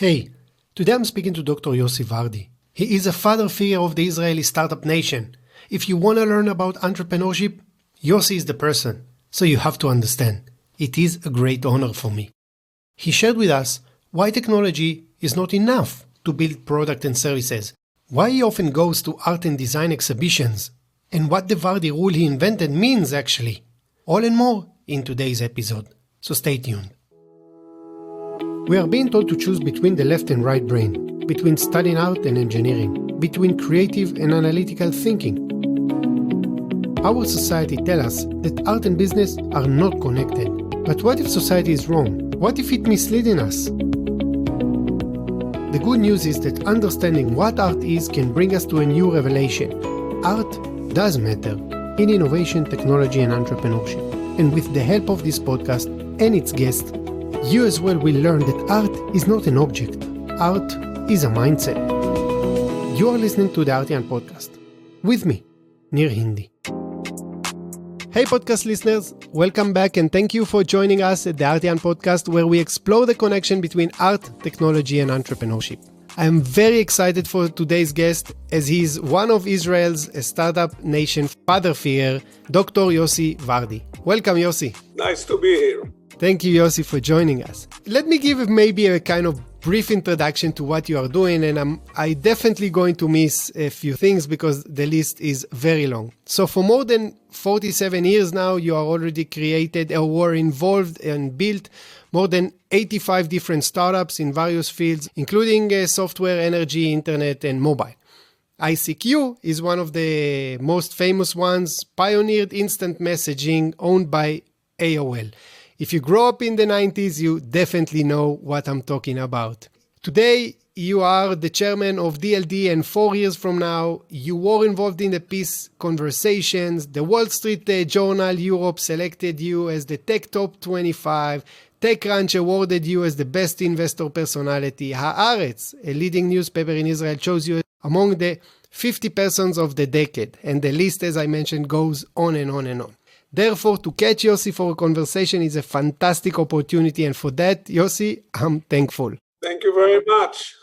Hey, today I'm speaking to Dr. Yossi Vardi. He is a father figure of the Israeli startup nation. If you want to learn about entrepreneurship, Yossi is the person. So you have to understand, it is a great honor for me. He shared with us why technology is not enough to build products and services, why he often goes to art and design exhibitions, and what the Vardi rule he invented means actually. All and more in today's episode. So stay tuned. We are being told to choose between the left and right brain, between studying art and engineering, between creative and analytical thinking. Our society tells us that art and business are not connected. But what if society is wrong? What if it's misleading us? The good news is that understanding what art is can bring us to a new revelation. Art does matter in innovation, technology, and entrepreneurship. And with the help of this podcast and its guests, you as well will learn that art is not an object. Art is a mindset. You are listening to the Artian Podcast. With me, Nir Hindi. Hey podcast listeners, welcome back and thank you for joining us at the Artian Podcast, where we explore the connection between art, technology and entrepreneurship. I am very excited for today's guest, as he is one of Israel's startup nation father figure, Dr. Yossi Vardi. Welcome, Yossi. Nice to be here. Thank you, Yossi, for joining us. Let me give maybe a kind of brief introduction to what you are doing, and I definitely going to miss a few things because the list is very long. So for more than 47 years now, you are already created or were involved and built more than 85 different startups in various fields, including software, energy, internet, and mobile. ICQ is one of the most famous ones, pioneered instant messaging owned by AOL. If you grew up in the 90s, you definitely know what I'm talking about. Today, you are the chairman of DLD, and 4 years from now, you were involved in the peace conversations. The Wall Street Journal Europe selected you as the Tech Top 25. TechCrunch awarded you as the best investor personality. Haaretz, a leading newspaper in Israel, chose you among the 50 persons of the decade. And the list, as I mentioned, goes on and on and on. Therefore, to catch Yossi for a conversation is a fantastic opportunity, and for that, Yossi, I'm thankful. Thank you very much.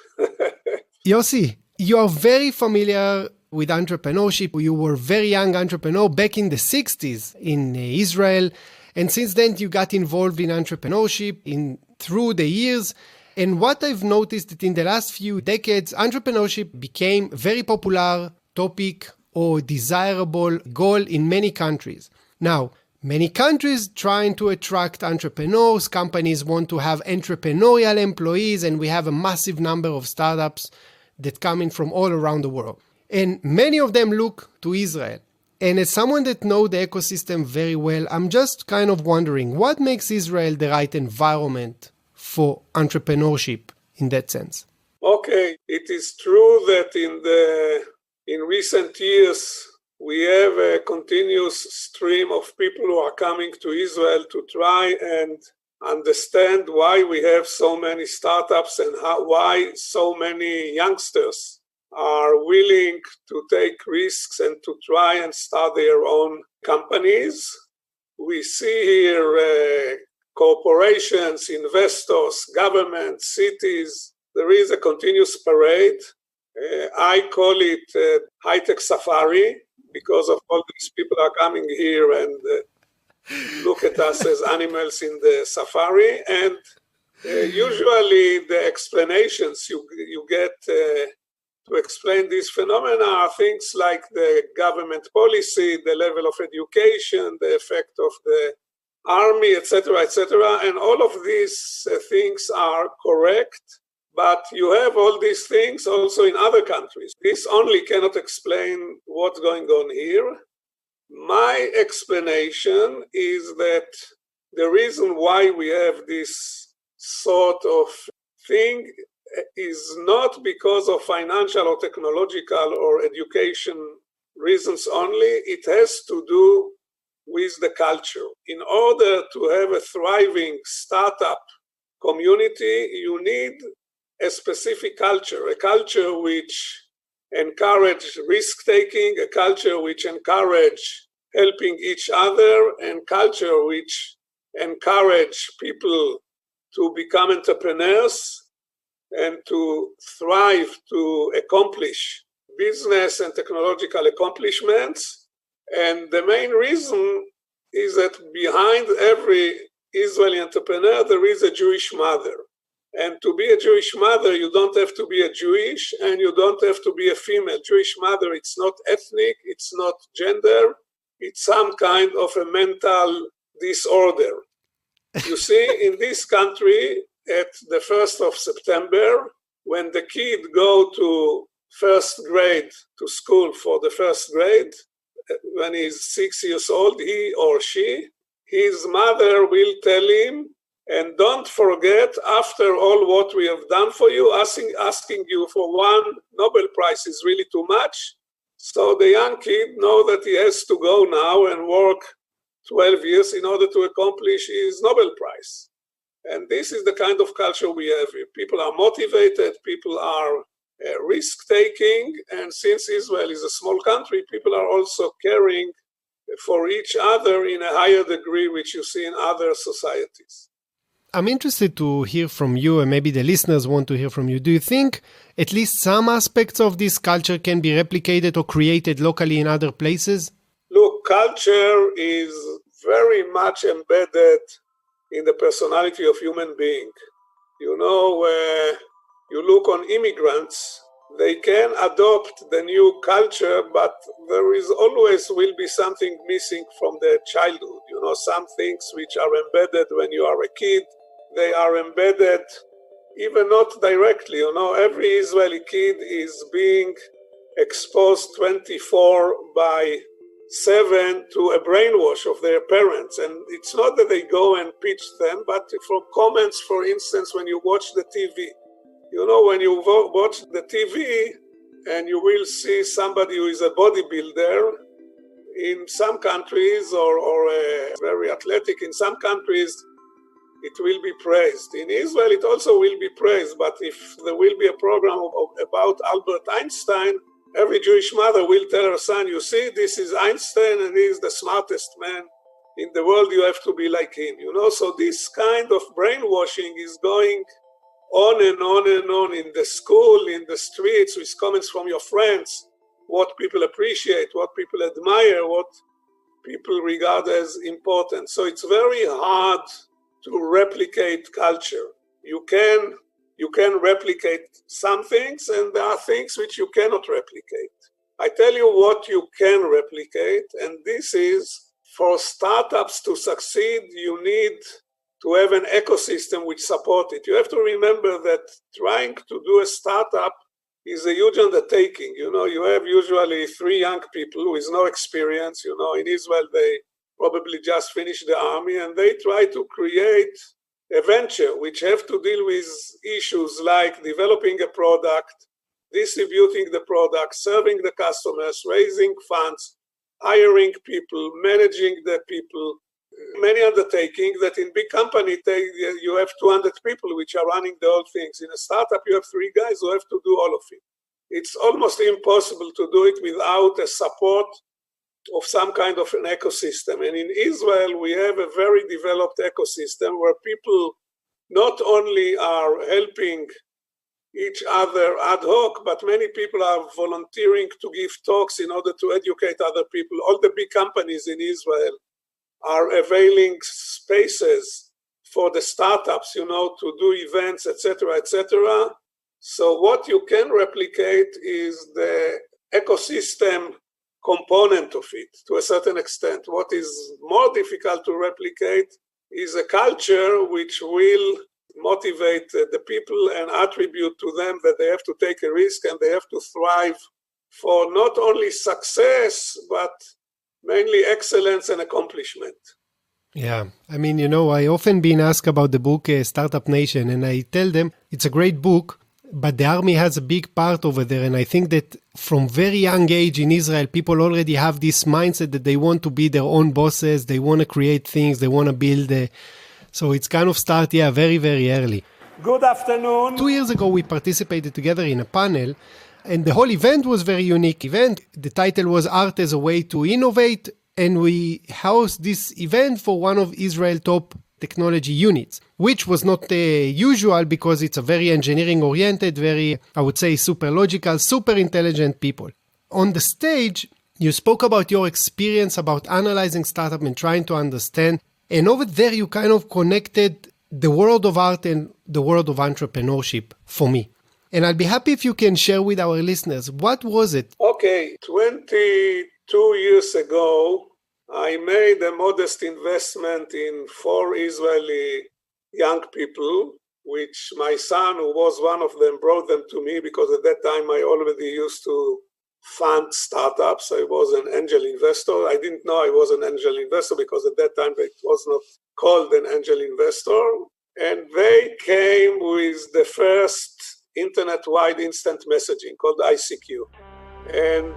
Yossi, you are very familiar with entrepreneurship. You were a very young entrepreneur back in the 60s in Israel, and since then you got involved in entrepreneurship through the years. And what I've noticed that in the last few decades, entrepreneurship became a very popular topic or desirable goal in many countries. Now, many countries trying to attract entrepreneurs, companies want to have entrepreneurial employees, and we have a massive number of startups that come in from all around the world. And many of them look to Israel. And as someone that knows the ecosystem very well, I'm just kind of wondering, what makes Israel the right environment for entrepreneurship in that sense? Okay, it is true that in recent years, we have a continuous stream of people who are coming to Israel to try and understand why we have so many startups and why so many youngsters are willing to take risks and to try and start their own companies. We see here corporations, investors, governments, cities. There is a continuous parade. I call it high-tech safari, because of all these people are coming here and look at us as animals in the safari. And usually the explanations you get to explain this phenomena are things like the government policy, the level of education, the effect of the army, etc., etc. And all of these things are correct. But you have all these things also in other countries. This only cannot explain what's going on here. My explanation is that the reason why we have this sort of thing is not because of financial or technological or education reasons only. It has to do with the culture. In order to have a thriving startup community, you need a specific culture, a culture which encourages risk-taking, a culture which encourages helping each other, and culture which encourage people to become entrepreneurs. and to thrive, to accomplish business and technological accomplishments. And the main reason is that behind every Israeli entrepreneur, there is a Jewish mother. And to be a Jewish mother, you don't have to be a Jewish, and you don't have to be a female. Jewish mother, it's not ethnic, it's not gender, it's some kind of a mental disorder. You see, in this country, at the 1st of September, when the kid go to first grade, to school for the first grade, when he's 6 years old, he or she, his mother will tell him, and don't forget, after all what we have done for you, asking you for one Nobel Prize is really too much. So the young kid knows that he has to go now and work 12 years in order to accomplish his Nobel Prize. And this is the kind of culture we have. People are motivated, people are risk-taking, and since Israel is a small country, people are also caring for each other in a higher degree, which you see in other societies. I'm interested to hear from you, and maybe the listeners want to hear from you. Do you think at least some aspects of this culture can be replicated or created locally in other places? Look, culture is very much embedded in the personality of human being. You know, you look on immigrants, they can adopt the new culture, but there is always will be something missing from their childhood. You know, some things which are embedded when you are a kid, they are embedded even not directly. You know, every Israeli kid is being exposed 24/7 to a brainwash of their parents. And it's not that they go and pitch them, but from comments, for instance, when you watch the TV. You know, when you watch the TV and you will see somebody who is a bodybuilder in some countries or very athletic in some countries, it will be praised. In Israel, it also will be praised. But if there will be a program about Albert Einstein, every Jewish mother will tell her son, you see, this is Einstein and he is the smartest man in the world. You have to be like him. You know, so this kind of brainwashing is going on and on and on in the school, in the streets, with comments from your friends, what people appreciate, what people admire, what people regard as important. So it's very hard to replicate culture. You can replicate some things, and there are things which you cannot replicate. I tell you what you can replicate, and this is, for startups to succeed, you need to have an ecosystem which supports it. You have to remember that trying to do a startup is a huge undertaking. You know, you have usually 3 young people with no experience. You know, in Israel, they probably just finished the army, and they try to create a venture which have to deal with issues like developing a product, distributing the product, serving the customers, raising funds, hiring people, managing the people. Many undertakings that in big company you have 200 people which are running the whole things. In a startup, you have 3 guys who have to do all of it. It's almost impossible to do it without a support of some kind of an ecosystem. And in Israel, we have a very developed ecosystem where people not only are helping each other ad hoc, but many people are volunteering to give talks in order to educate other people. All the big companies in Israel are availing spaces for the startups, you know, to do events, etc., etc. So what you can replicate is the ecosystem component of it to a certain extent. What is more difficult to replicate is a culture which will motivate the people and attribute to them that they have to take a risk and they have to thrive for not only success, but mainly excellence and accomplishment. Yeah. I mean, you know, I often been asked about the book Startup Nation, and I tell them it's a great book, but the army has a big part over there. And I think that from very young age in Israel, people already have this mindset that they want to be their own bosses. They want to create things. They want to build. So it's kind of start, very, very early. Good afternoon. 2 years ago, we participated together in a panel, and the whole event was very unique event. The title was Art as a Way to Innovate. And we housed this event for one of Israel's top technology units, which was not usual because it's a very engineering-oriented, very, I would say, super logical, super intelligent people. On the stage, you spoke about your experience about analyzing startup and trying to understand. And over there, you kind of connected the world of art and the world of entrepreneurship for me. And I'd be happy if you can share with our listeners, what was it? Okay, 22 years ago, I made a modest investment in 4 Israeli young people, which my son, who was one of them, brought them to me because at that time I already used to fund startups. I was an angel investor. I didn't know I was an angel investor because at that time it was not called an angel investor. And they came with the first internet-wide instant messaging called ICQ. And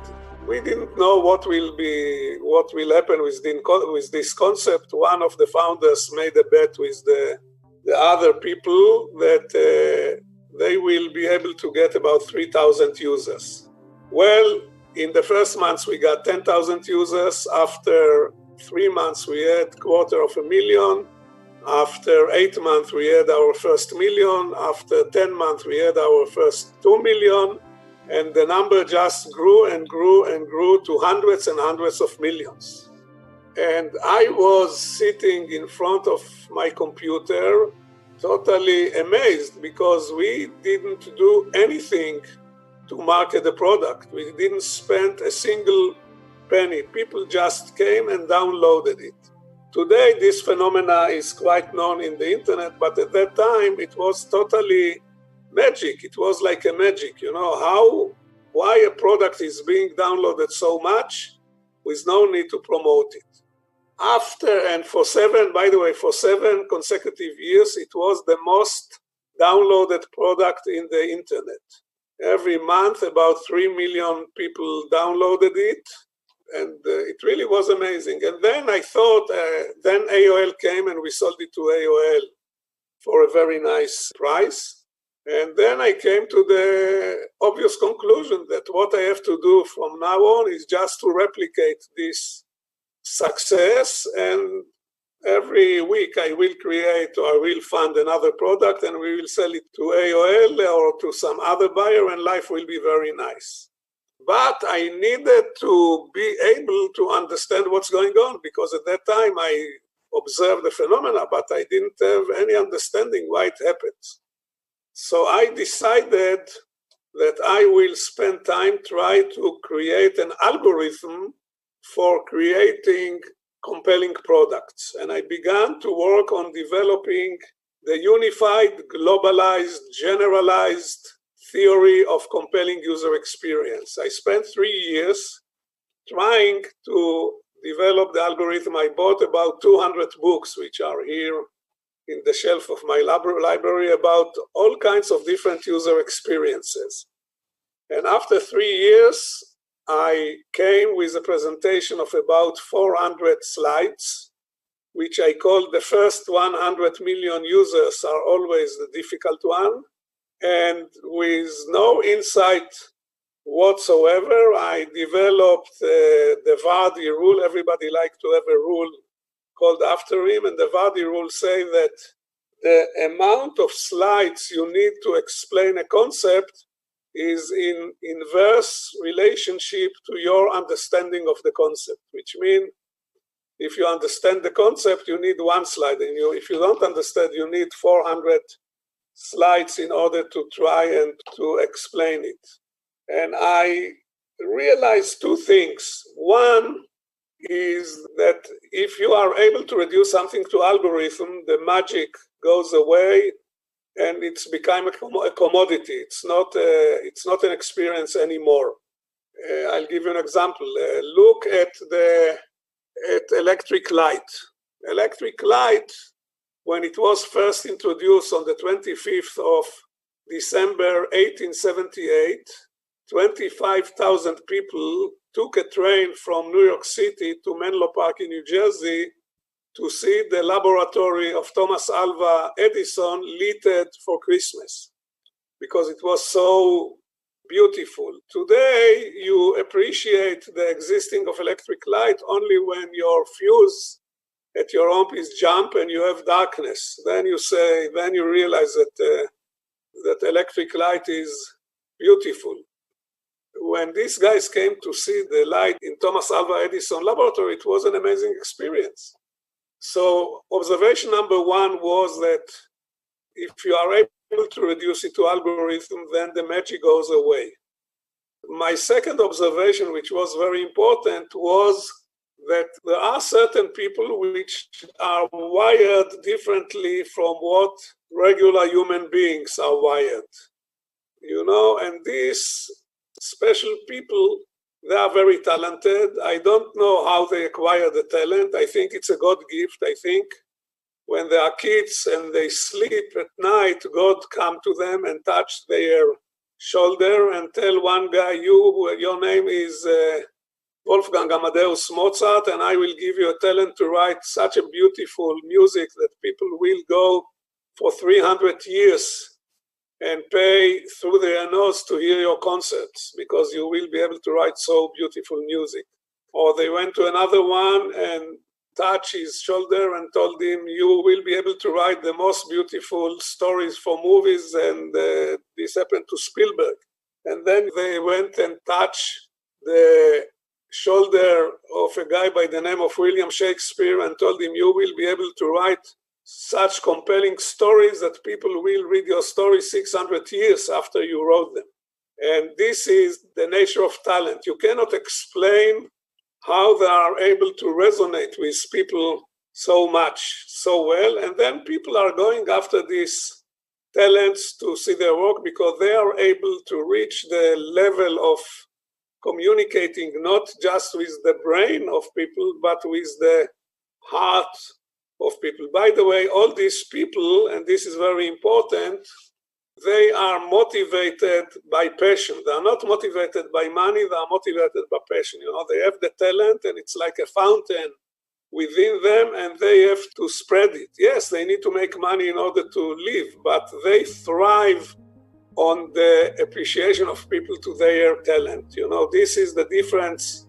we didn't know what will happen with this concept. One of the founders made a bet with the other people that they will be able to get about 3,000 users. Well, in the first months, we got 10,000 users. After 3 months, we had 250,000. After 8 months, we had our first million. After 10 months, we had our first 2 million. And the number just grew and grew and grew to hundreds and hundreds of millions. And I was sitting in front of my computer, totally amazed because we didn't do anything to market the product. We didn't spend a single penny. People just came and downloaded it. Today, this phenomena is quite known in the internet, but at that time, it was totally magic. It was like a magic, why a product is being downloaded so much with no need to promote it. For 7 consecutive years, it was the most downloaded product in the internet. Every month, about 3 million people downloaded it, and it really was amazing. And then I thought, then AOL came and we sold it to AOL for a very nice price. And then I came to the obvious conclusion that what I have to do from now on is just to replicate this success, and every week I will create or I will fund another product and we will sell it to AOL or to some other buyer and life will be very nice. But I needed to be able to understand what's going on because at that time I observed the phenomena, but I didn't have any understanding why it happens. So I decided that I will spend time trying to create an algorithm for creating compelling products. And I began to work on developing the unified, globalized, generalized theory of compelling user experience. I spent 3 years trying to develop the algorithm. I bought about 200 books, which are here in the shelf of my library, about all kinds of different user experiences. And after 3 years, I came with a presentation of about 400 slides, which I called the first 100 million users are always the difficult one. And with no insight whatsoever, I developed the Vardi rule. Everybody likes to have a rule called after him. And the Vardi rule say that the amount of slides you need to explain a concept is in inverse relationship to your understanding of the concept, which means if you understand the concept, you need 1 slide. And if you don't understand, you need 400 slides in order to try and to explain it. And I realized 2 things. One is that if you are able to reduce something to algorithm, the magic goes away and it's become a commodity. It's not an experience anymore. I'll give you an example. Look at electric light. Electric light, when it was first introduced on the 25th of December 1878, 25,000 people took a train from New York City to Menlo Park in New Jersey to see the laboratory of Thomas Alva Edison lit for Christmas because it was so beautiful. Today, you appreciate the existing of electric light only when your fuse at your home is jump and you have darkness. Then you realize that electric light is beautiful. When these guys came to see the light in Thomas Alva Edison laboratory, it was an amazing experience. So observation number one was that if you are able to reduce it to algorithm, then the magic goes away. My second observation, which was very important, was that there are certain people which are wired differently from what regular human beings are wired. And these special people, they are very talented. I don't know how they acquire the talent. I think it's a God gift. I think when they are kids and they sleep at night, God come to them and touch their shoulder and tell one guy, your name is Wolfgang Amadeus Mozart, and I will give you a talent to write such a beautiful music that people will go for 300 years and pay through their nose to hear your concerts because you will be able to write so beautiful music. Or they went to another one and touched his shoulder and told him, you will be able to write the most beautiful stories for movies, and this happened to Spielberg. And then they went and touched the shoulder of a guy by the name of William Shakespeare and told him, you will be able to write such compelling stories that people will read your story 600 years after you wrote them. And this is the nature of talent. You cannot explain how they are able to resonate with people so much, so well. And then people are going after these talents to see their work because they are able to reach the level of communicating not just with the brain of people, but with the heart of people. By the way, all these people, and this is very important, they are motivated by passion. They are not motivated by money, they are motivated by passion. They have the talent and it's like a fountain within them and they have to spread it. Yes, they need to make money in order to live, but they thrive on the appreciation of people to their talent. This is the difference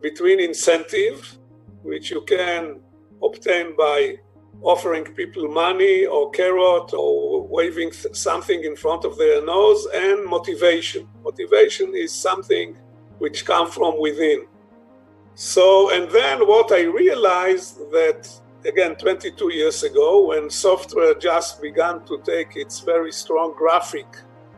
between incentive, which you can obtain by offering people money or carrot or waving something in front of their nose, and motivation. Motivation is something which comes from within. So, and then what I realized that, again, 22 years ago, when software just began to take its very strong graphic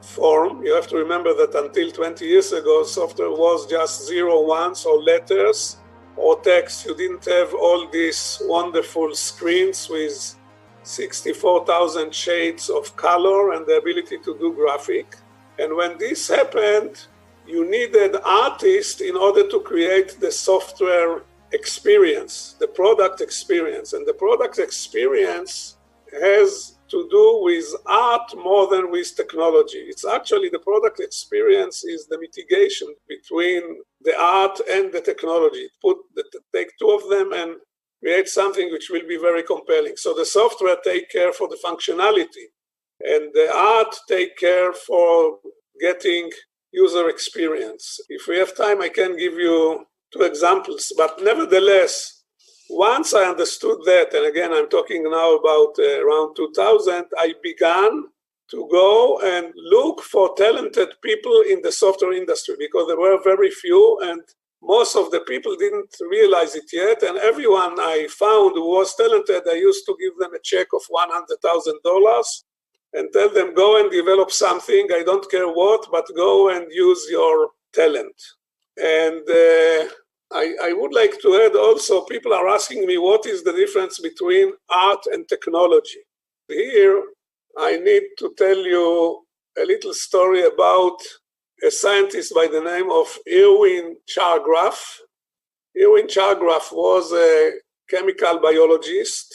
form, you have to remember that until 20 years ago, software was just 0, 1s or letters or text. You didn't have all these wonderful screens with 64,000 shades of color and the ability to do graphic. And when this happened, you needed artists in order to create the software experience, the product experience. And the product experience has to do with art more than with technology. It's actually the product experience is the mitigation between the art and the technology. Take two of them and create something which will be very compelling. So the software take care for the functionality and the art take care for getting user experience. If we have time, I can give you 2 examples, but nevertheless, once I understood that, and again, I'm talking now about around 2000, I began to go and look for talented people in the software industry because there were very few and most of the people didn't realize it yet. And everyone I found who was talented, I used to give them a check of $100,000 and tell them, go and develop something, I don't care what, but go and use your talent. And I would like to add also, people are asking me, what is the difference between art and technology? Here, I need to tell you a little story about a scientist by the name of Erwin Chargraf. Erwin Chargraf was a chemical biologist,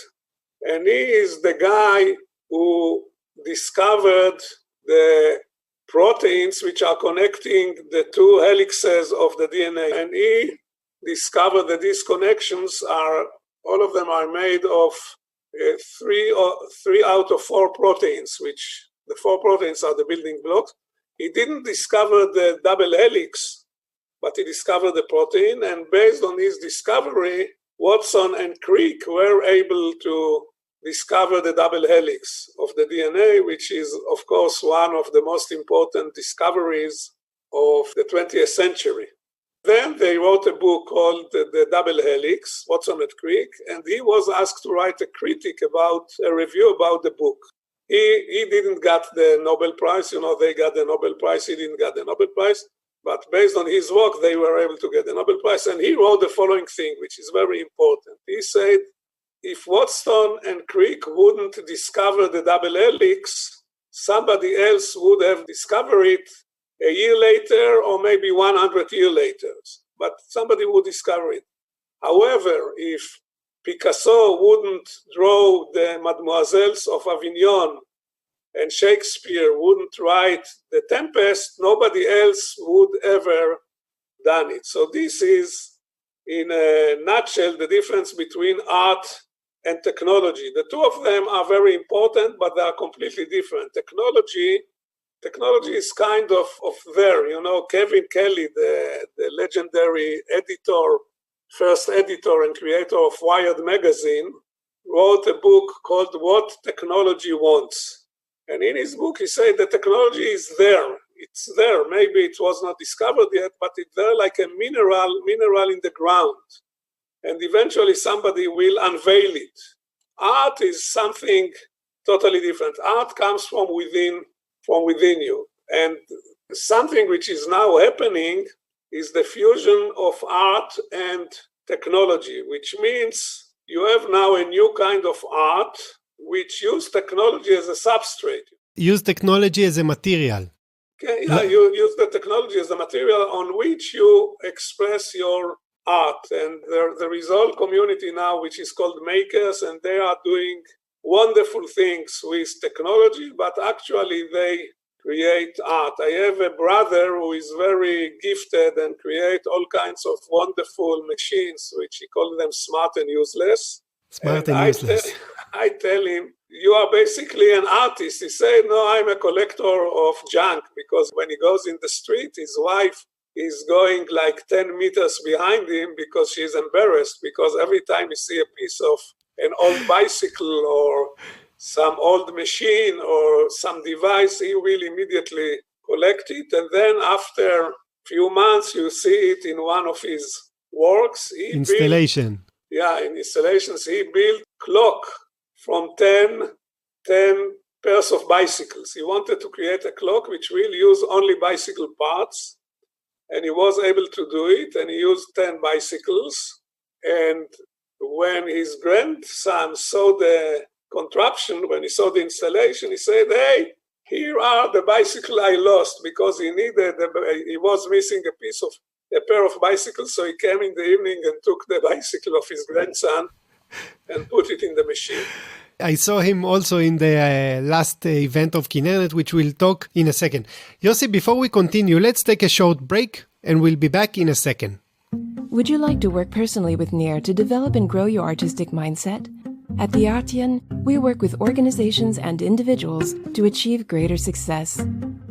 and he is the guy who discovered the proteins which are connecting the 2 helixes of the DNA. And he discovered that these connections are, all of them are made of 3 out of 4 proteins, which the 4 proteins are the building blocks. He didn't discover the double helix, but he discovered the protein. And based on his discovery, Watson and Crick were able to discover the double helix of the DNA, which is, of course, one of the most important discoveries of the 20th century. Then they wrote a book called The Double Helix, Watson and Crick, and he was asked to write a review about the book. He didn't get the Nobel Prize, they got the Nobel Prize, he didn't get the Nobel Prize, but based on his work, they were able to get the Nobel Prize, and he wrote the following thing, which is very important. He said, if Watson and Crick wouldn't discover the double helix, somebody else would have discovered it a year later or maybe 100 years later, but somebody would discover it. However, if Picasso wouldn't draw the Mademoiselles of Avignon and Shakespeare wouldn't write The Tempest, nobody else would ever done it. So this is, in a nutshell, the difference between art and technology. The two of them are very important, but they are completely different. Technology is kind of there. Kevin Kelly, the legendary first editor and creator of Wired magazine, wrote a book called What Technology Wants. And in his book, he said the technology is there. It's there. Maybe it was not discovered yet, but it's there like a mineral in the ground. And eventually somebody will unveil it. Art is something totally different. Art comes from within you. And something which is now happening is the fusion of art and technology, which means you have now a new kind of art which use technology as a substrate. Use technology as a material. Okay, yeah, you use the technology as a material on which you express your art. And there is a whole community now which is called makers, and they are doing wonderful things with technology, but actually they create art. I have a brother who is very gifted and create all kinds of wonderful machines, which he calls them smart and useless. I tell him, you are basically an artist. He said, no, I'm a collector of junk, because when he goes in the street, his wife is going like 10 meters behind him because she's embarrassed, because every time you see a piece of an old bicycle or some old machine or some device, he will immediately collect it. And then after a few months, you see it in one of his works. In installations, he built clock from 10 pairs of bicycles. He wanted to create a clock which will use only bicycle parts. And he was able to do it, and he used 10 bicycles. And when his grandson saw the contraption, when he saw the installation, he said, hey, here are the bicycle I lost, because he was missing a pair of bicycles. So he came in the evening and took the bicycle of his grandson and put it in the machine. I saw him also in the last event of Kinnernet, which we'll talk in a second. Yossi, before we continue, let's take a short break and we'll be back in a second. Would you like to work personally with Nir to develop and grow your artistic mindset? At The Artian, we work with organizations and individuals to achieve greater success.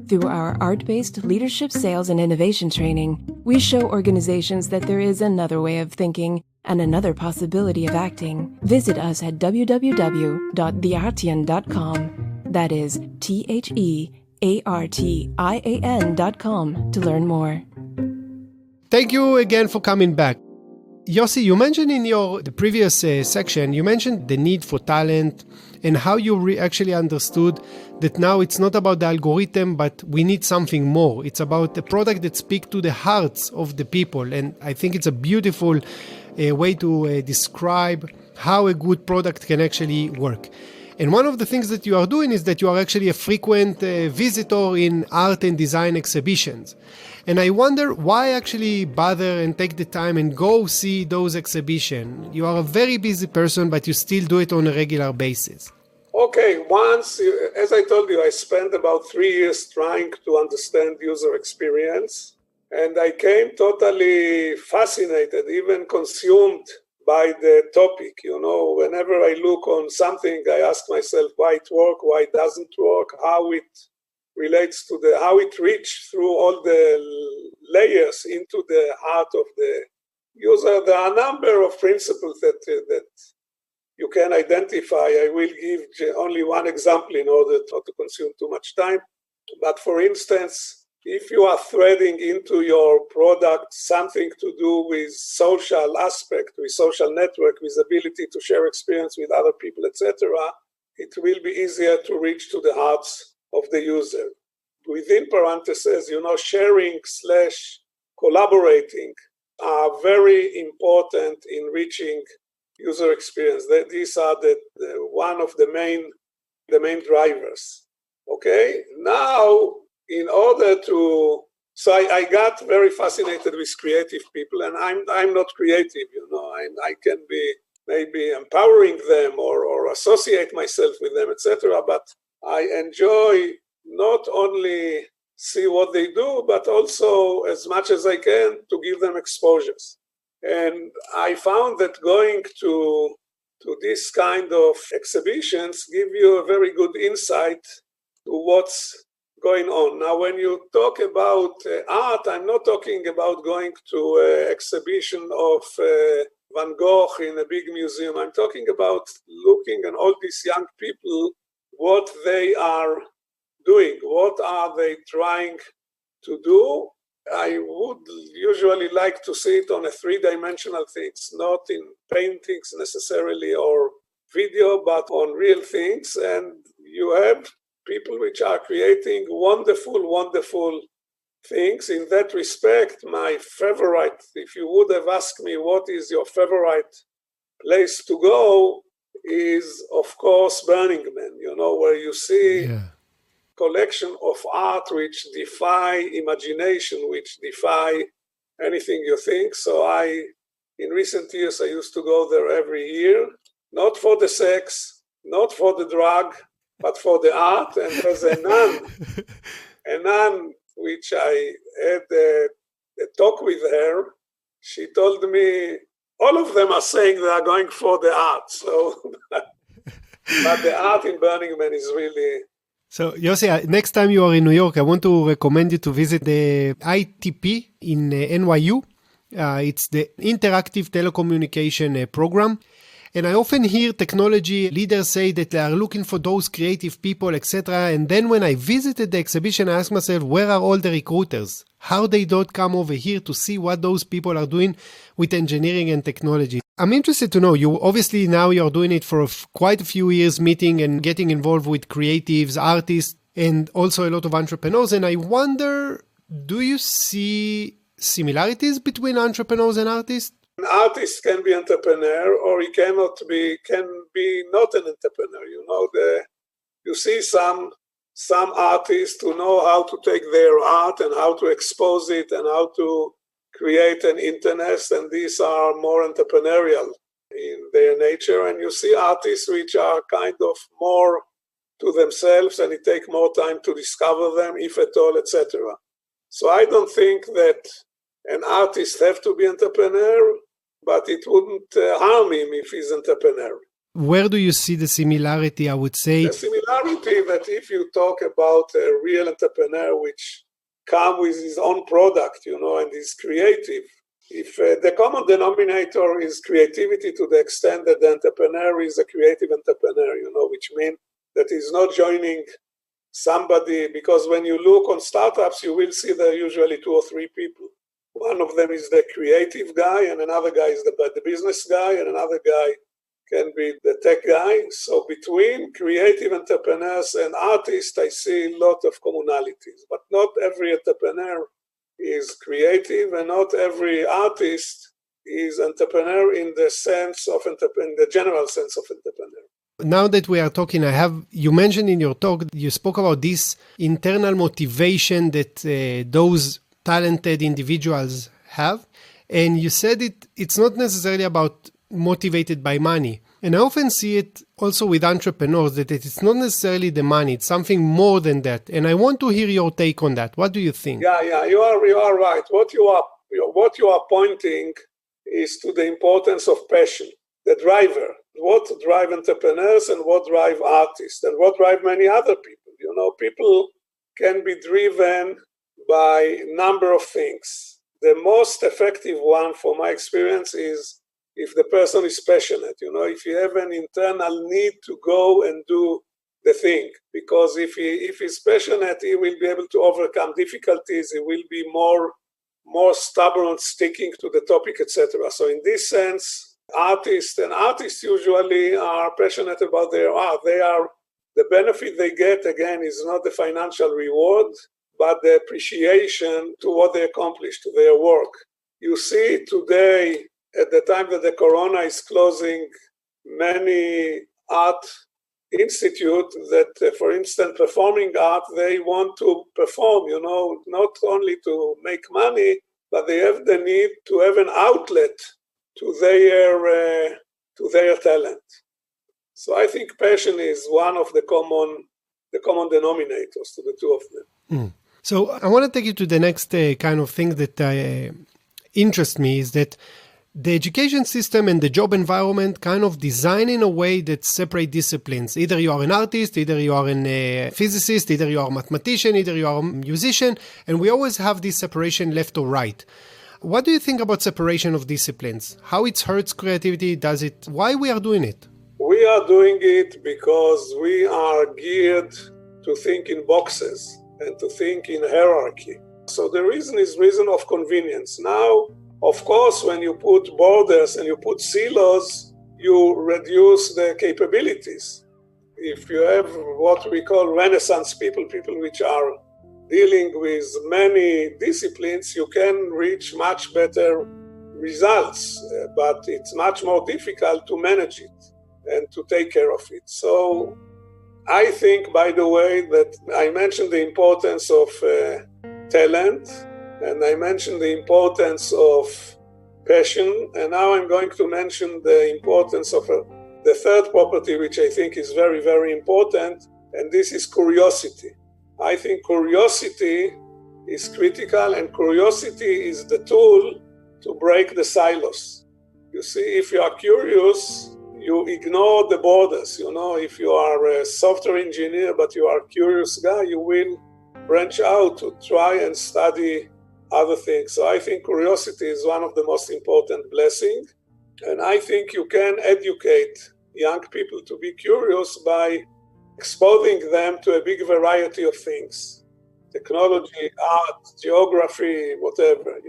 Through our art-based leadership, sales, and innovation training, we show organizations that there is another way of thinking and another possibility of acting. Visit us at www.theartian.com. That is TheArtian.com to learn more. Thank you again for coming back. Yossi, you mentioned in the previous section, you mentioned the need for talent and how you actually understood that now it's not about the algorithm, but we need something more. It's about a product that speaks to the hearts of the people. And I think it's a beautiful way to describe how a good product can actually work. And one of the things that you are doing is that you are actually a frequent visitor in art and design exhibitions. And I wonder why actually bother and take the time and go see those exhibitions. You are a very busy person, but you still do it on a regular basis. Okay, as I told you, I spent about 3 years trying to understand user experience. And I came totally fascinated, even consumed by the topic. Whenever I look on something, I ask myself why it works, why it doesn't work, how it relates to how it reaches through all the layers into the heart of the user, there are a number of principles that you can identify. I will give only one example in order not to consume too much time. But for instance, if you are threading into your product something to do with social aspect, with social network, with ability to share experience with other people, etc., it will be easier to reach to the hearts of the user. Within parentheses, sharing / collaborating are very important in reaching user experience. These are one of the main drivers. Okay, now in order to, so I got very fascinated with creative people, and I'm not creative, I can be maybe empowering them or associate myself with them, etc. But I enjoy not only see what they do, but also as much as I can to give them exposures. And I found that going to this kind of exhibitions give you a very good insight to what's going on. Now, when you talk about art, I'm not talking about going to an exhibition of Van Gogh in a big museum. I'm talking about looking at all these young people, what they are doing, what are they trying to do. I would usually like to see it on a three-dimensional things, not in paintings necessarily or video, but on real things. And you have people which are creating wonderful things. In that respect, my favorite, if you would have asked me what is your favorite place to go, is of course Burning Man, where you see collection of art which defy imagination, which defy anything you think. So in recent years, I used to go there every year, not for the sex, not for the drug, but for the art. And there's a nun which I had a talk with her. She told me, all of them are saying they are going for the art. So, but the art in Burning Man is really... So, Yossi, next time you are in New York, I want to recommend you to visit the ITP in NYU. It's the Interactive Telecommunication Program. And I often hear technology leaders say that they are looking for those creative people, etc. And then when I visited the exhibition, I asked myself, where are all the recruiters? How they don't come over here to see what those people are doing with engineering and technology? I'm interested to know, obviously now you're doing it for quite a few years, meeting and getting involved with creatives, artists, and also a lot of entrepreneurs. And I wonder, do you see similarities between entrepreneurs and artists? An artist can be entrepreneur, or he can be not an entrepreneur. You see some artists who know how to take their art and how to expose it and how to create an internet, and these are more entrepreneurial in their nature. And you see artists which are kind of more to themselves, and it takes more time to discover them, if at all, etc. So I don't think that an artist have to be entrepreneur, but it wouldn't harm him if he's entrepreneur. Where do you see the similarity, I would say? The similarity that if you talk about a real entrepreneur which come with his own product, and is creative, if the common denominator is creativity to the extent that the entrepreneur is a creative entrepreneur, which means that he's not joining somebody, because when you look on startups, you will see there are usually 2 or 3 people. One of them is the creative guy, and another guy is the business guy, and another guy can be the tech guy. So between creative entrepreneurs and artists, I see a lot of commonalities. But not every entrepreneur is creative, and not every artist is entrepreneur in the sense of in the general sense of entrepreneur. Now that we are talking, you mentioned in your talk, you spoke about this internal motivation that those talented individuals have, and you said it's not necessarily about motivated by money. And I often see it also with entrepreneurs that it's not necessarily the money, it's something more than that. And I want to hear your take on that. What do you think? Yeah, you are right. What you are pointing is to the importance of passion, the driver. What drive entrepreneurs and what drive artists and what drive many other people. People can be driven by a number of things. the most effective one, from my experience, is if the person is passionate. If you have an internal need to go and do the thing, because if he's passionate, he will be able to overcome difficulties. He will be more stubborn, sticking to the topic, etc. So in this sense, artists usually are passionate about their art. The benefit they get, again, is not the financial reward, but the appreciation to what they accomplished, to their work. You see today, at the time that the corona is closing many art institutes that, for instance, performing art, they want to perform, not only to make money, but they have the need to have an outlet to their talent. So I think passion is one of the common denominators to the two of them. So I want to take you to the next kind of thing that interests me, is that the education system and the job environment kind of design in a way that separate disciplines. Either you are an artist, either you are a physicist, either you are a mathematician, either you are a musician, and we always have this separation left or right. What do you think about separation of disciplines? How it hurts creativity? Why we are doing it? We are doing it because we are geared to think in boxes and to think in hierarchy. So the reason is reason of convenience. Now, of course, when you put borders and you put silos, you reduce the capabilities. If you have what we call Renaissance people which are dealing with many disciplines, you can reach much better results, but it's much more difficult to manage it and to take care of it. So I think, by the way, that I mentioned the importance of talent, and I mentioned the importance of passion, and now I'm going to mention the importance of the third property, which I think is very, very important, and this is curiosity. I think curiosity is critical, and curiosity is the tool to break the silos. You see, if you are curious, you ignore the borders. If you are a software engineer, but you are a curious guy, you will branch out to try and study other things. So I think curiosity is one of the most important blessings. And I think you can educate young people to be curious by exposing them to a big variety of things. Technology, art, geography, whatever,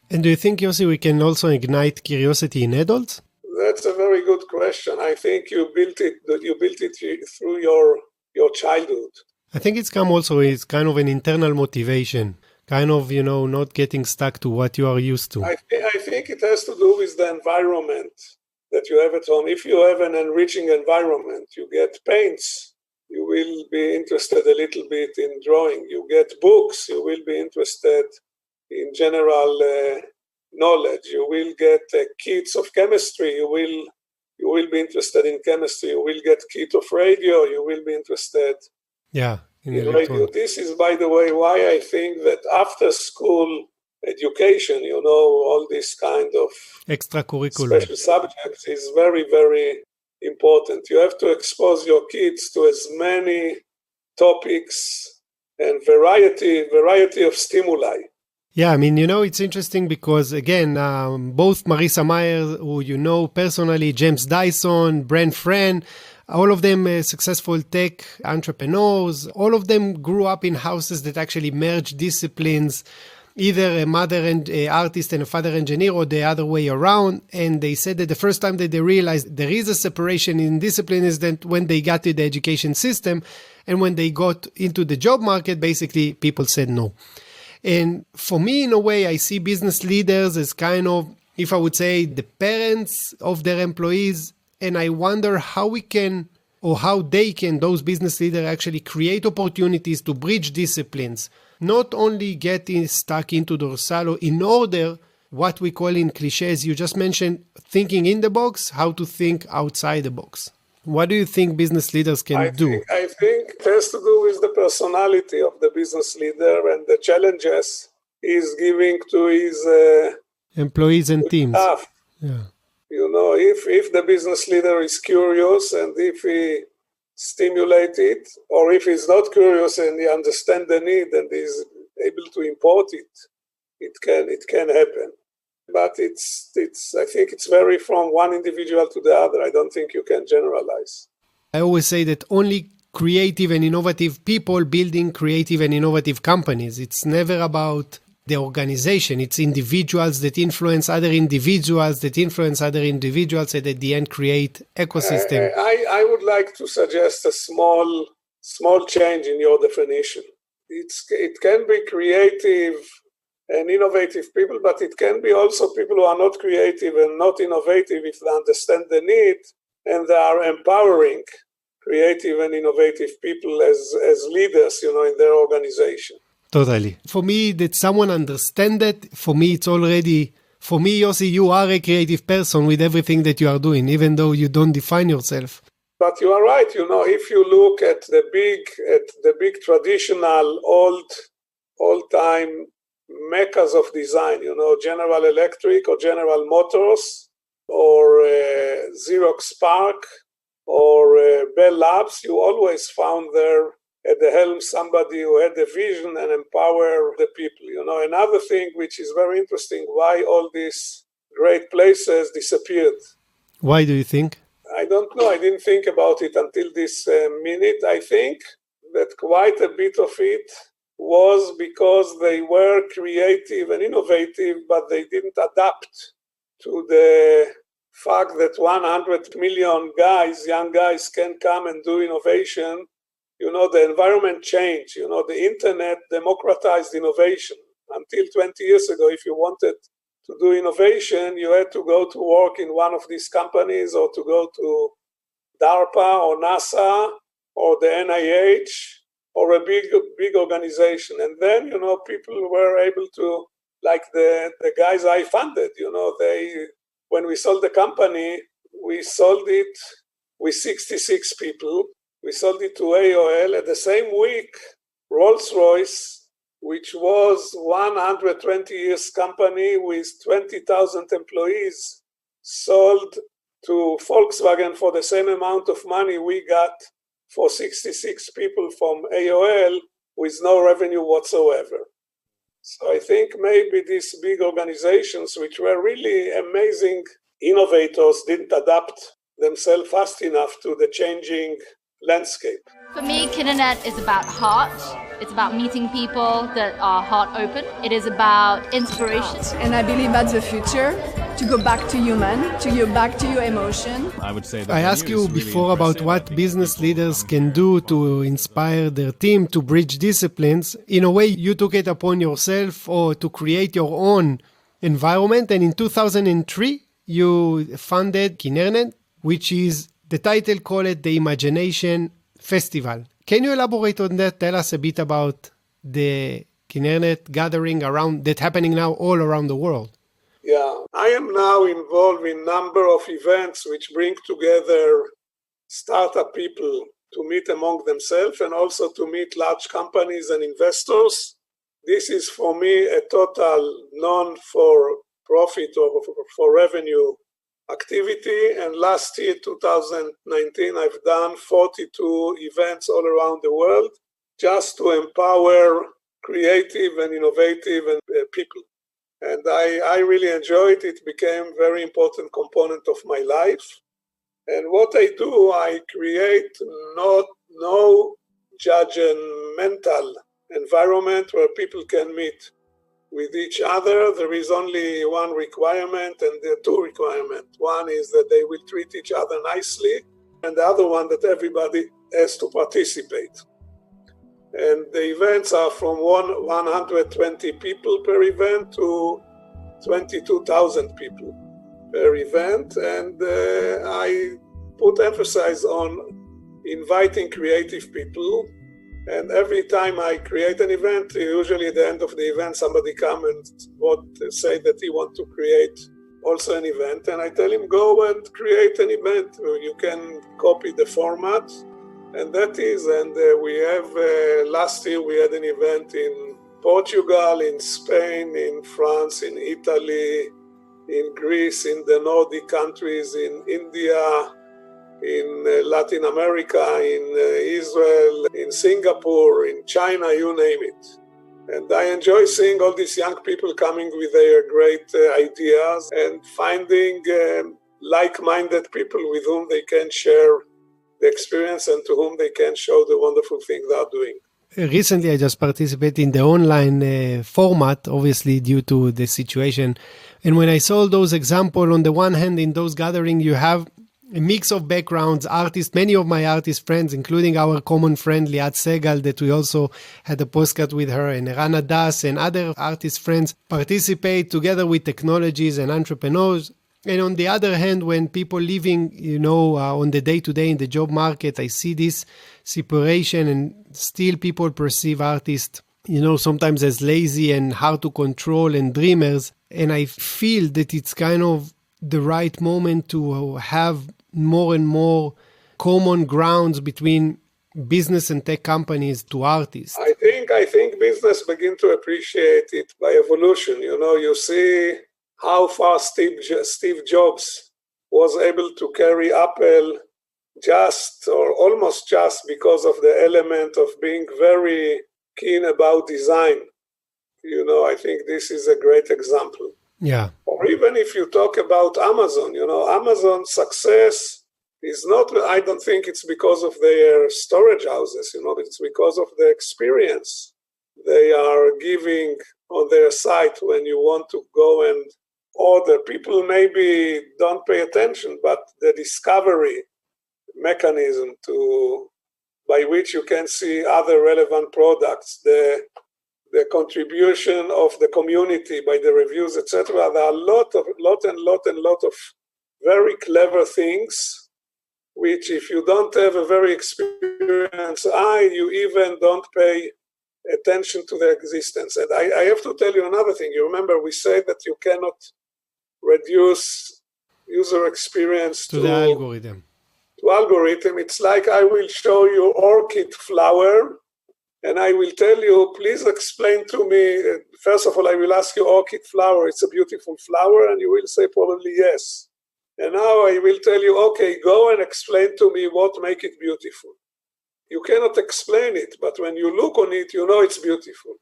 And do you think, Yossi, we can also ignite curiosity in adults? That's a very good question. I think you built it through your childhood. I think it's kind of an internal motivation, kind of, not getting stuck to what you are used to. I think it has to do with the environment that you have at home. If you have an enriching environment, you get paints, you will be interested a little bit in drawing. You get books, you will be interested in general knowledge. You will get kits of chemistry, you will be interested in chemistry. You will get kit of radio, you will be interested in radio. This is, by the way, why I think that after school education, all this kind of extracurricular special subjects is very, very important. You have to expose your kids to as many topics and variety of stimuli. Yeah, it's interesting because, again, both Marissa Mayer, who you know personally, James Dyson, Brent Friend, all of them successful tech entrepreneurs, all of them grew up in houses that actually merge disciplines, either a mother and artist and a father engineer or the other way around. And they said that the first time that they realized there is a separation in discipline is that when they got to the education system, and when they got into the job market, basically people said no. And for me, in a way, I see business leaders as kind of, if I would say, the parents of their employees. And I wonder how we can, or how they can, those business leaders actually create opportunities to bridge disciplines. Not only get stuck into the silo in order, what we call in cliches, you just mentioned thinking in the box, how to think outside the box. What do you think business leaders can do? I think it has to do with the personality of the business leader and the challenges he's giving to his employees and teams. Staff. Yeah. If the business leader is curious and if he stimulates it, or if he's not curious and he understands the need and is able to import it it can happen. But I think it's vary from one individual to the other. I don't think you can generalize. I always say that only creative and innovative people building creative and innovative companies. It's never about the organization. It's individuals that influence other individuals that influence other individuals and at the end create ecosystem. I would like to suggest a small change in your definition. It can be creative and innovative people, but it can be also people who are not creative and not innovative if they understand the need and they are empowering creative and innovative people as leaders, in their organization. Totally. For me, that someone understands that, for me, it's already, for me, Yossi, you are a creative person with everything that you are doing, even though you don't define yourself. But you are right, if you look at the big traditional old-time meccas of design, General Electric or General Motors or Xerox PARC or Bell Labs, you always found there at the helm somebody who had a vision and empower the people. Another thing which is very interesting, why all these great places disappeared. Why do you think? I don't know. I didn't think about it until this minute. I think that quite a bit of it was because they were creative and innovative, but they didn't adapt to the fact that 100 million young guys can come and do innovation. The environment changed. The internet democratized innovation. Until 20 years ago, if you wanted to do innovation, you had to go to work in one of these companies or to go to DARPA or NASA or the NIH or a big organization. And then, people were able to, like the guys I funded, when we sold the company, we sold it with 66 people. We sold it to AOL. At the same week, Rolls-Royce, which was 120 years company with 20,000 employees, sold to Volkswagen for the same amount of money we got for 66 people from AOL with no revenue whatsoever. So I think maybe these big organizations, which were really amazing innovators, didn't adapt themselves fast enough to the changing landscape. For me, Kinnernet is about heart. It's about meeting people that are heart open. It is about inspiration. And I believe that's the future, to go back to human, to go back to your emotion. I would say that I asked you before about what business leaders can do to inspire their team to bridge disciplines. In a way, you took it upon yourself or to create your own environment. And in 2003, you funded Kinnernet, which is the title called it the Imagination Festival. Can you elaborate on that? Tell us a bit about the Kinnernet gathering around that happening now all around the world. Yeah, I am now involved in a number of events which bring together startup people to meet among themselves and also to meet large companies and investors. This is for me a total non-for-profit or for revenue activity, and last year, 2019, I've done 42 events all around the world just to empower creative and innovative people. And I really enjoyed it. It became a very important component of my life. And what I do, I create no judgmental environment where people can meet with each other. There is only one requirement, and there are two requirements. One is that they will treat each other nicely, and the other one that everybody has to participate. And the events are from 120 people per event to 22,000 people per event. And I put emphasis on inviting creative people. And every time I create an event, usually at the end of the event, somebody come and say that he wants to create also an event. And I tell him, go and create an event. You can copy the format. And that is, and we have, last year we had an event in Portugal, in Spain, in France, in Italy, in Greece, in the Nordic countries, in India, in Latin America, in Israel, in Singapore, in China, you name it. And I enjoy seeing all these young people coming with their great ideas and finding like-minded people with whom they can share the experience and to whom they can show the wonderful thing they are doing. Recently, I just participated in the online format, obviously due to the situation. And when I saw those examples, on the one hand, in those gatherings, you have a mix of backgrounds, artists, many of my artist friends, including our common friend Liat Segal, that we also had a postcard with her, and Rana Das and other artist friends participate together with technologists and entrepreneurs. And on the other hand, when people living, on the day-to-day in the job market, I see this separation, and still people perceive artists, sometimes as lazy and hard to control and dreamers. And I feel that it's kind of the right moment to have more and more common grounds between business and tech companies to artists. I think business begin to appreciate it by evolution. You see how far Steve Jobs was able to carry Apple just or almost just because of the element of being very keen about design. I think this is a great example. Yeah. Or even if you talk about Amazon, Amazon's success is not, I don't think it's because of their storage houses, it's because of the experience they are giving on their site when you want to go and order. People maybe don't pay attention, but the discovery mechanism by which you can see other relevant products, the contribution of the community by the reviews, etc. There are a lot of very clever things, which if you don't have a very experienced eye, you even don't pay attention to their existence. And I have to tell you another thing. You remember we said that you cannot reduce user experience to the algorithm. It's like I will show you orchid flower, and I will tell you, please explain to me, first of all, I will ask you, orchid flower, it's a beautiful flower, and you will say probably yes. And now I will tell you, okay, go and explain to me what make it beautiful. You cannot explain it, but when you look on it, it's beautiful.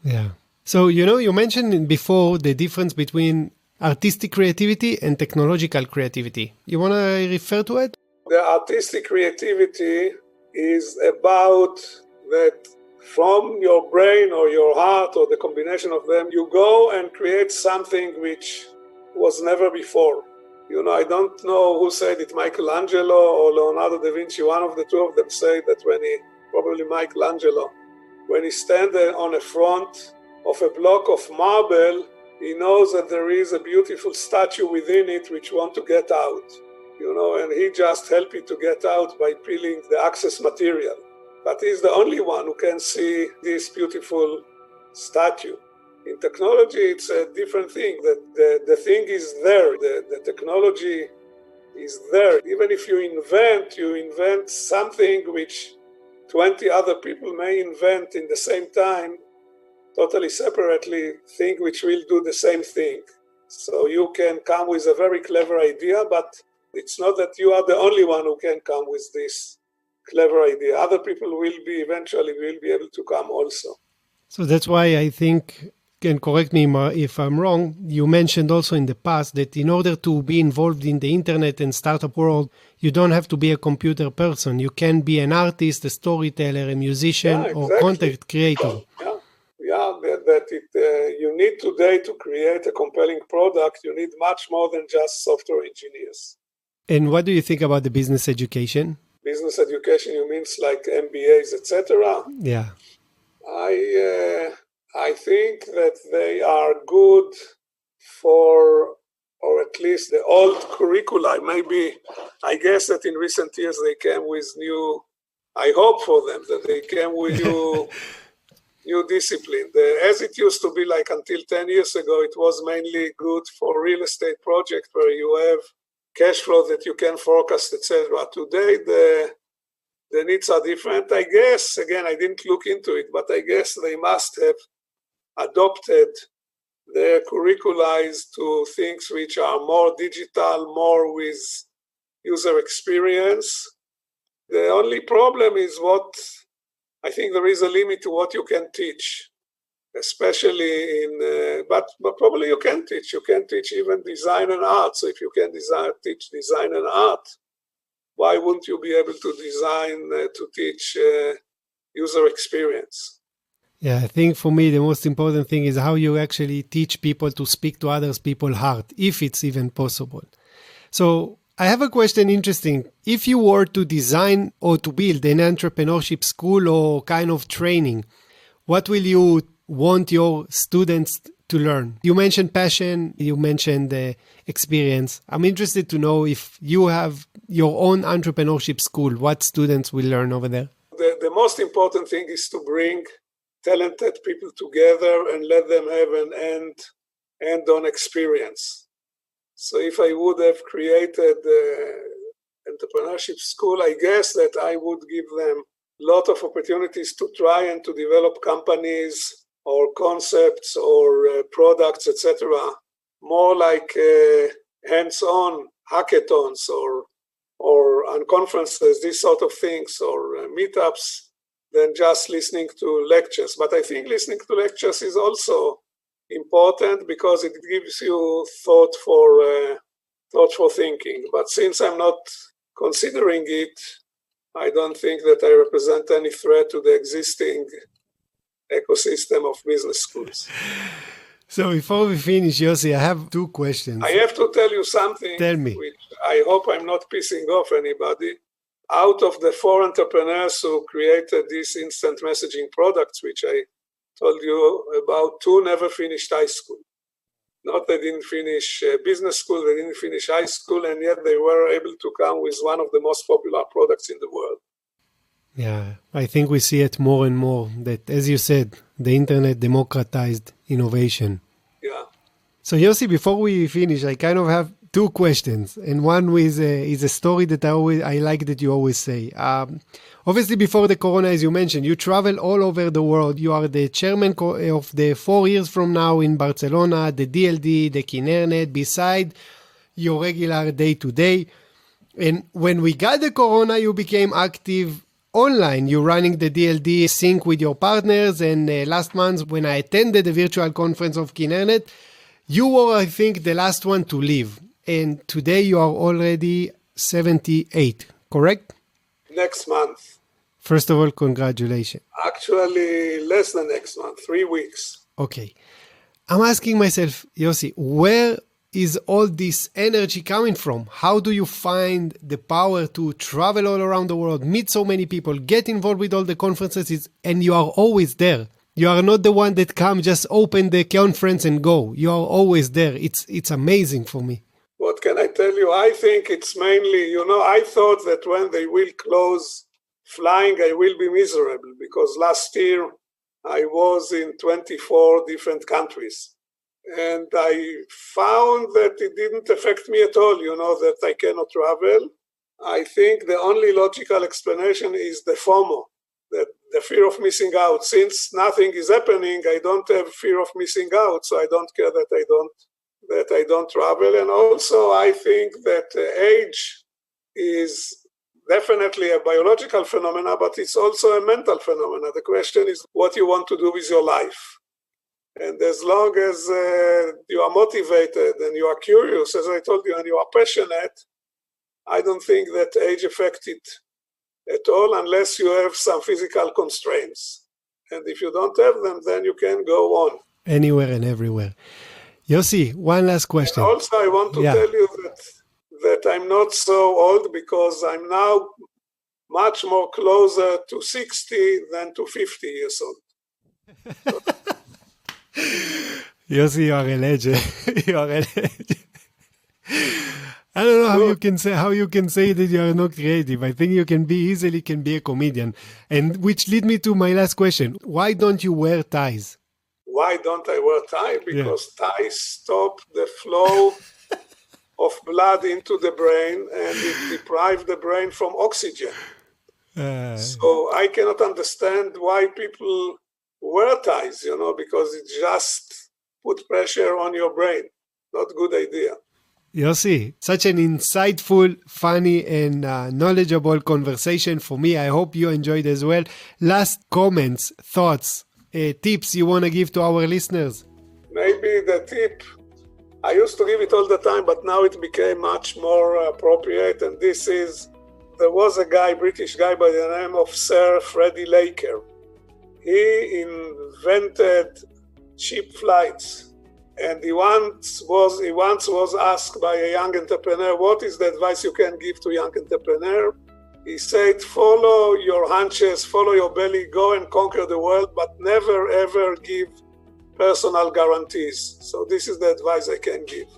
Yeah. So, you mentioned before the difference between artistic creativity and technological creativity. You want to refer to it? The artistic creativity is about that from your brain or your heart or the combination of them, you go and create something which was never before. I don't know who said it, Michelangelo or Leonardo da Vinci. One of the two of them said that probably Michelangelo, when he stands on a front of a block of marble, he knows that there is a beautiful statue within it which want to get out, and he just helped it to get out by peeling the excess material. But he's the only one who can see this beautiful statue. In technology, it's a different thing. The thing is there. The technology is there. Even if you invent something which 20 other people may invent in the same time, totally separately, think which will do the same thing. So you can come with a very clever idea, but it's not that you are the only one who can come with this clever idea. Other people will be able to come also. So that's why I think, and correct me if I'm wrong, you mentioned also in the past that in order to be involved in the internet and startup world, you don't have to be a computer person. You can be an artist, a storyteller, a musician, or content creator. You need today to create a compelling product, you need much more than just software engineers. And what do you think about the business education? Business education, you mean like MBAs, etc.? Yeah. I think that they are good for, or at least the old curricula. Maybe, I guess that in recent years they came with I hope for them that they came with new discipline. As it used to be like until 10 years ago, it was mainly good for real estate project where you have cash flow that you can forecast, etc. Today, the needs are different. I guess, again, I didn't look into it, but I guess they must have adopted their curricula to things which are more digital, more with user experience. The only problem is I think there is a limit to what you can teach. especially but probably you can teach. You can teach even design and art. So if you can teach design and art, why wouldn't you be able to teach user experience? Yeah, I think for me, the most important thing is how you actually teach people to speak to others people's heart, if it's even possible. So I have a question interesting. If you were to design or to build an entrepreneurship school or kind of training, what will you want your students to learn? You mentioned passion, you mentioned experience. I'm interested to know if you have your own entrepreneurship school, what students will learn over there? The most important thing is to bring talented people together and let them have an end-on experience. So if I would have created entrepreneurship school, I guess that I would give them a lot of opportunities to try and to develop companies or concepts or products, etc. More like hands-on hackathons or on conferences, these sort of things, or meetups, than just listening to lectures. But I think listening to lectures is also important because it gives you thought for thinking. But since I'm not considering it, I don't think that I represent any threat to the existing ecosystem of business schools. So before we finish, Yossi, I have two questions. I have to tell you something. Tell me. Which I hope I'm not pissing off anybody. Out of the 4 entrepreneurs who created these instant messaging products, which I told you about, 2 never finished high school. Not they didn't finish business school, they didn't finish high school, and yet they were able to come with one of the most popular products in the world. Yeah, I think we see it more and more that, as you said, the internet democratized innovation. Yeah. So Yossi, before we finish, I kind of have 2 questions, and one is a story that I like that you always say. Obviously, before the corona, as you mentioned, you travel all over the world. You are the chairman of the 4 years from now in Barcelona, the DLD, the Kinnernet, beside your regular day-to-day. And when we got the corona, you became active online. You're running the DLD sync with your partners. And last month, when I attended the virtual conference of Kinnernet, you were, I think, the last one to leave. And today you are already 78, correct? Next month. First of all, congratulations. Actually, less than next month, 3 weeks. Okay. I'm asking myself, Yossi, where is all this energy coming from? How do you find the power to travel all around the world, meet so many people, get involved with all the conferences, and you are always there? You are not the one that come, just open the conference and go. You are always there. It's amazing for me. What can I tell you? I think it's mainly, I thought that when they will close flying, I will be miserable because last year I was in 24 different countries. And I found that it didn't affect me at all, that I cannot travel. I think the only logical explanation is the FOMO, that the fear of missing out. Since nothing is happening, I don't have fear of missing out, so I don't care that I don't travel. And also I think that age is definitely a biological phenomena, but it's also a mental phenomena. The question is what you want to do with your life. And as long as you are motivated and you are curious, as I told you, and you are passionate, I don't think that age affects it at all unless you have some physical constraints. And if you don't have them, then you can go on. Anywhere and everywhere. Yossi, one last question. And also, I want to tell you that I'm not so old because I'm now much more closer to 60 than to 50 years old. Yossi, you are a legend. You are a legend. I don't know how you can say that you are not creative. I think you can be a comedian. And which lead me to my last question. Why don't you wear ties? Why don't I wear tie? Because ties stop the flow of blood into the brain and it deprives the brain from oxygen. So I cannot understand why people wear ties, because it just put pressure on your brain. Not good idea. Yossi, such an insightful, funny, and knowledgeable conversation for me. I hope you enjoyed as well. Last comments, thoughts, tips you want to give to our listeners? Maybe the tip, I used to give it all the time, but now it became much more appropriate. And this is, there was a guy, British guy by the name of Sir Freddie Laker. He invented cheap flights. And he once was asked by a young entrepreneur, what is the advice you can give to a young entrepreneur? He said, follow your hunches, follow your belly, go and conquer the world, but never ever give personal guarantees. So this is the advice I can give.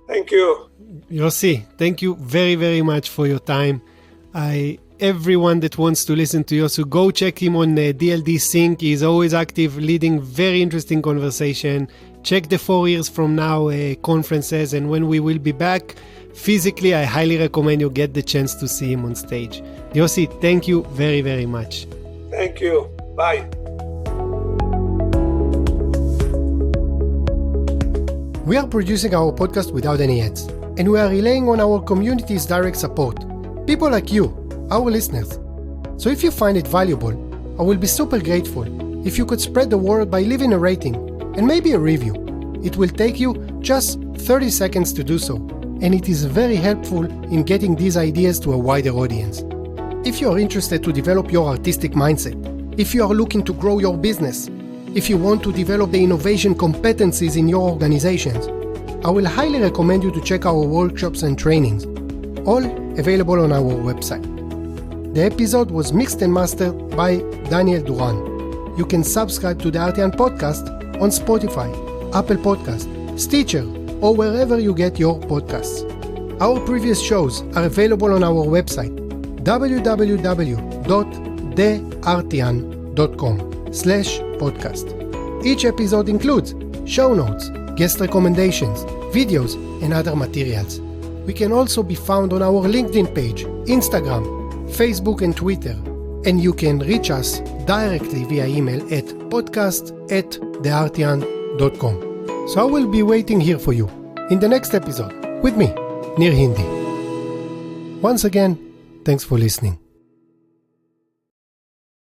Thank you. Yossi, thank you very, very much for your time. Everyone that wants to listen to Yossi, go check him on DLD Sync. He's always active, leading very interesting conversation. Check the 4 years from now conferences, and when we will be back physically, I highly recommend you get the chance to see him on stage. Yossi, thank you very, very much. Thank you. Bye. We are producing our podcast without any ads, and we are relying on our community's direct support. People like you, our listeners. So if you find it valuable, I will be super grateful if you could spread the word by leaving a rating and maybe a review. It will take you just 30 seconds to do so, and it is very helpful in getting these ideas to a wider audience. If you are interested to develop your artistic mindset, if you are looking to grow your business, if you want to develop the innovation competencies in your organizations, I will highly recommend you to check our workshops and trainings, all available on our website. The episode was mixed and mastered by Daniel Duran. You can subscribe to the Artian podcast on Spotify, Apple Podcast, Stitcher, or wherever you get your podcasts. Our previous shows are available on our website, www.theartian.com/podcast. Each episode includes show notes, guest recommendations, videos, and other materials. We can also be found on our LinkedIn page, Instagram, Facebook, and Twitter. And you can reach us directly via email at podcast@theartian.com. So I will be waiting here for you in the next episode with me, Nir Hindi. Once again, thanks for listening.